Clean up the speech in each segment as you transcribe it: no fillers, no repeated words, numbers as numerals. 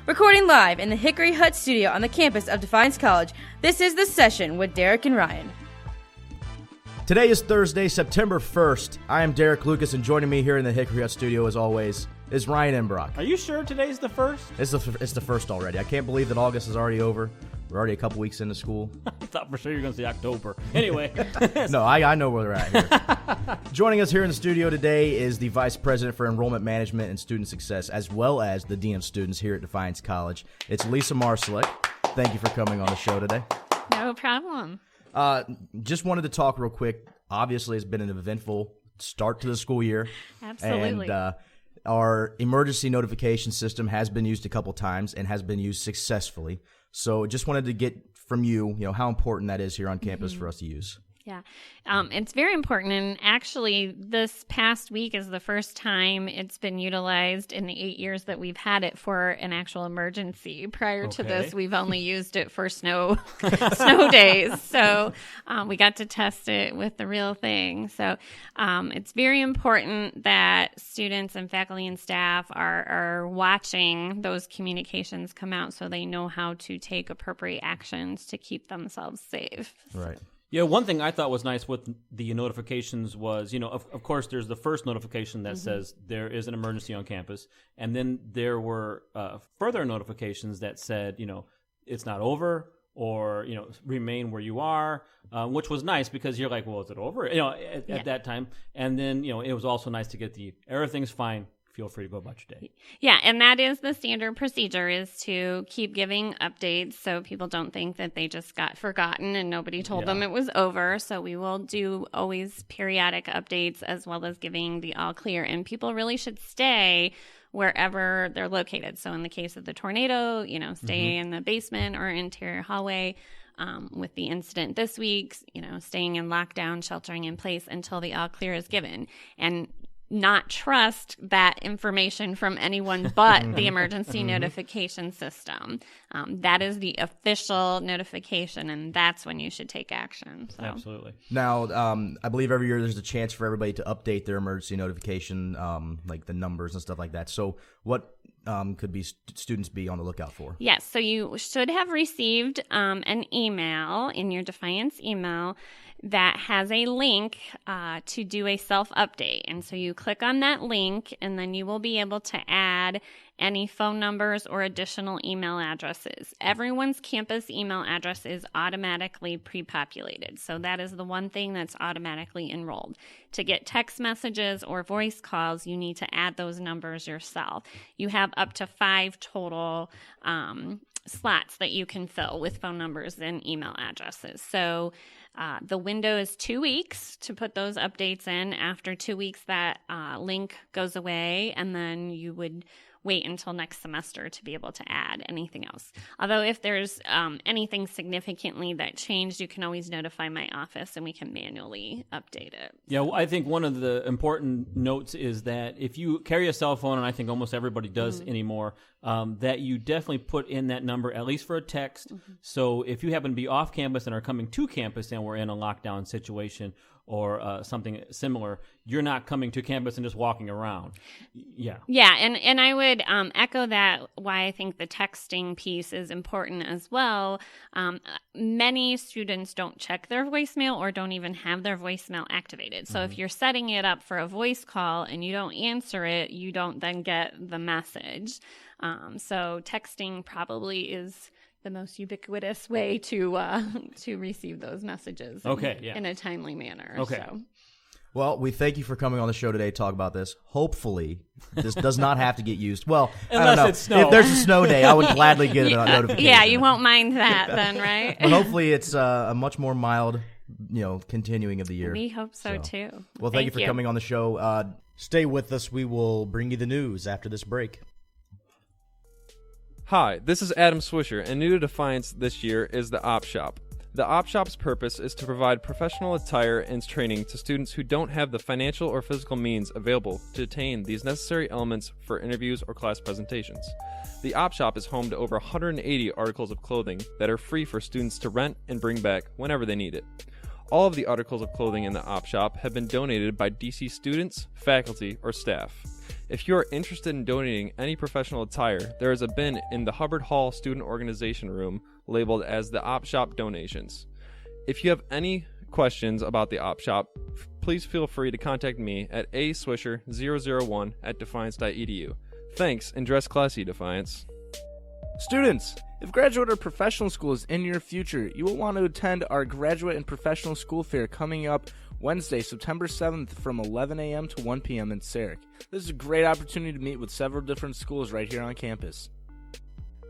Recording live in the Hickory Hut studio on the campus of Defiance College, this is The Session with Derek and Ryan. Today is Thursday, September 1st. I am Derek Lucas, and joining me here in the Hickory Hut studio, as always, is Ryan Embrock. Are you sure today's the first? It's the first already. I can't believe that August is already over. We're already a couple weeks into school. I thought for sure you were going to say October. Anyway. No, I know where they're at here. Joining us here in the studio today is the Vice President for Enrollment Management and Student Success, as well as the Dean of Students here at Defiance College. It's Lisa Marsalek. Thank you for coming on the show today. No problem. Just wanted to talk real quick. Obviously, it's been an eventful start to the school year. Absolutely. And our emergency notification system has been used a couple times and has been used successfully. So just wanted to get from you, how important that is here on campus for us to use. Yeah, it's very important. And actually, this past week is the first time it's been utilized in the 8 years that we've had it for an actual emergency. Prior to this, we've only used it for snow days. So we got to test it with the real thing. So it's very important that students and faculty and staff are watching those communications come out so they know how to take appropriate actions to keep themselves safe. Right. Yeah, one thing I thought was nice with the notifications was, of course, there's the first notification that says there is an emergency on campus. And then there were further notifications that said, it's not over or, remain where you are, which was nice because you're like, well, is it over? At that time. And then, it was also nice to get everything's fine. Feel free to go about your day. Yeah, and that is the standard procedure, is to keep giving updates so people don't think that they just got forgotten and nobody told them it was over. So we will do always periodic updates as well as giving the all clear. And people really should stay wherever they're located. So in the case of the tornado, stay in the basement or interior hallway. With the incident this week, staying in lockdown, sheltering in place until the all clear is given. And not trust that information from anyone but the emergency notification system. That is the official notification, and that's when you should take action. So. Absolutely. Now, I believe every year there's a chance for everybody to update their emergency notification, like the numbers and stuff like that. So what could be students be on the lookout for? Yes, so you should have received an email in your Defiance email that has a link to do a self-update. And so you click on that link, and then you will be able to add any phone numbers or additional email addresses. Everyone's campus email address is automatically pre-populated. So that is the one thing that's automatically enrolled. To get text messages or voice calls, you need to add those numbers yourself. You have up to 5 total slots that you can fill with phone numbers and email addresses. So the window is 2 weeks to put those updates in. After 2 weeks, that link goes away, and then you would wait until next semester to be able to add anything else. Although if there's anything significantly that changed, you can always notify my office and we can manually update it. Yeah, well, I think one of the important notes is that if you carry a cell phone, and I think almost everybody does anymore, that you definitely put in that number, at least for a text. So if you happen to be off campus and are coming to campus and we're in a lockdown situation or something similar, you're not coming to campus and just walking around. Yeah. Yeah, and I would echo that, why I think the texting piece is important as well. Many students don't check their voicemail or don't even have their voicemail activated. So if you're setting it up for a voice call and you don't answer it, you don't then get the message. So texting probably is the most ubiquitous way to receive those messages in a timely manner. Okay. So. Well, we thank you for coming on the show today to talk about this. Hopefully, this does not have to get used. Well, unless I don't know. it's snow. If there's a snow day, I would gladly get a notification. Yeah, you won't mind that then, right? But hopefully it's a much more mild, continuing of the year. We hope so too. Well, thank you for coming on the show. Stay with us. We will bring you the news after this break. Hi, this is Adam Swisher, and new to Defiance this year is the Op Shop. The Op Shop's purpose is to provide professional attire and training to students who don't have the financial or physical means available to attain these necessary elements for interviews or class presentations. The Op Shop is home to over 180 articles of clothing that are free for students to rent and bring back whenever they need it. All of the articles of clothing in the Op Shop have been donated by DC students, faculty, or staff. If you are interested in donating any professional attire, there is a bin in the Hubbard Hall Student Organization Room labeled as the Op Shop Donations. If you have any questions about the Op Shop, please feel free to contact me at aswisher001@defiance.edu. Thanks, and dress classy, Defiance. Students, if graduate or professional school is in your future, you will want to attend our Graduate and Professional School Fair coming up Wednesday, September 7th from 11 a.m. to 1 p.m. in Sarek. This is a great opportunity to meet with several different schools right here on campus.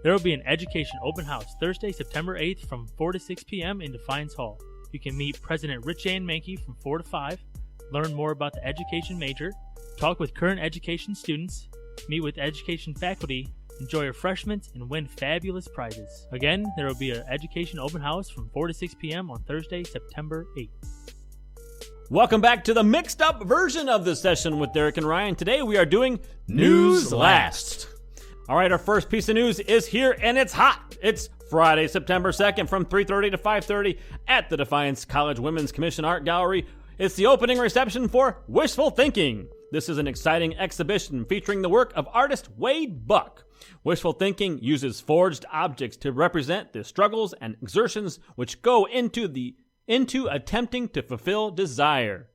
There will be an education open house Thursday, September 8th from 4 to 6 p.m. in Defiance Hall. You can meet President Rich Ann Mankey from 4 to 5, learn more about the education major, talk with current education students, meet with education faculty, enjoy refreshments, and win fabulous prizes. Again, there will be an education open house from 4 to 6 p.m. on Thursday, September 8th. Welcome back to the mixed up version of the session with Derek and Ryan. Today we are doing News Last. All right, our first piece of news is here, and it's hot. It's Friday, September 2nd from 3:30 to 5:30 at the Defiance College Women's Commission Art Gallery. It's the opening reception for Wishful Thinking. This is an exciting exhibition featuring the work of artist Wade Buck. Wishful thinking uses forged objects to represent the struggles and exertions which go into attempting to fulfill desire.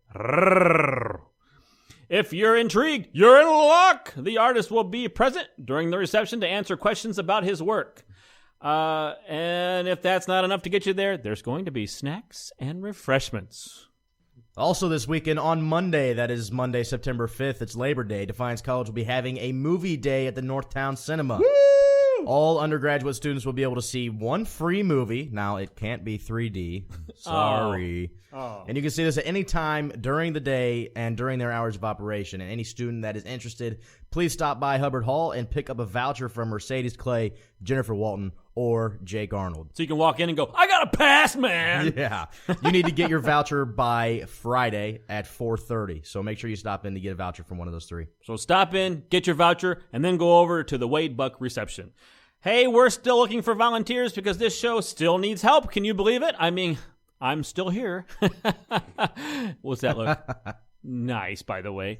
If you're intrigued, you're in luck. The artist will be present during the reception to answer questions about his work. And if that's not enough to get you there, there's going to be snacks and refreshments. Also this weekend on Monday, that is Monday, September 5th, it's Labor Day, Defiance College will be having a movie day at the Northtown Cinema. Woo! All undergraduate students will be able to see one free movie. Now, it can't be 3D. Sorry. Oh. And you can see this at any time during the day and during their hours of operation. And any student that is interested, please stop by Hubbard Hall and pick up a voucher from Mercedes Clay, Jennifer Walton, or Jake Arnold. So you can walk in and go, I got a pass, man. Yeah. You need to get your voucher by Friday at 4:30. So make sure you stop in to get a voucher from one of those three. So stop in, get your voucher, and then go over to the Wade Buck reception. Hey, we're still looking for volunteers because this show still needs help. Can you believe it? I mean, I'm still here. What's that look? Nice, by the way.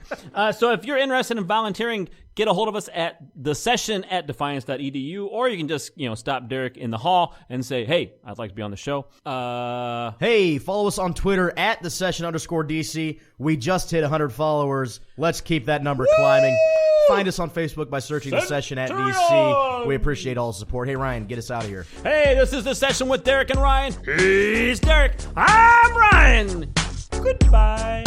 So if you're interested in volunteering, get a hold of us at the session at defiance.edu, or you can just, stop Derek in the hall and say, hey, I'd like to be on the show. Hey, follow us on Twitter at @thesession_DC. We just hit 100 followers. Let's keep that number climbing. Find us on Facebook by searching The Session at DC. We appreciate all the support. Hey, Ryan, get us out of here. Hey, this is The Session with Derek and Ryan. He's Derek. I'm Ryan. Goodbye.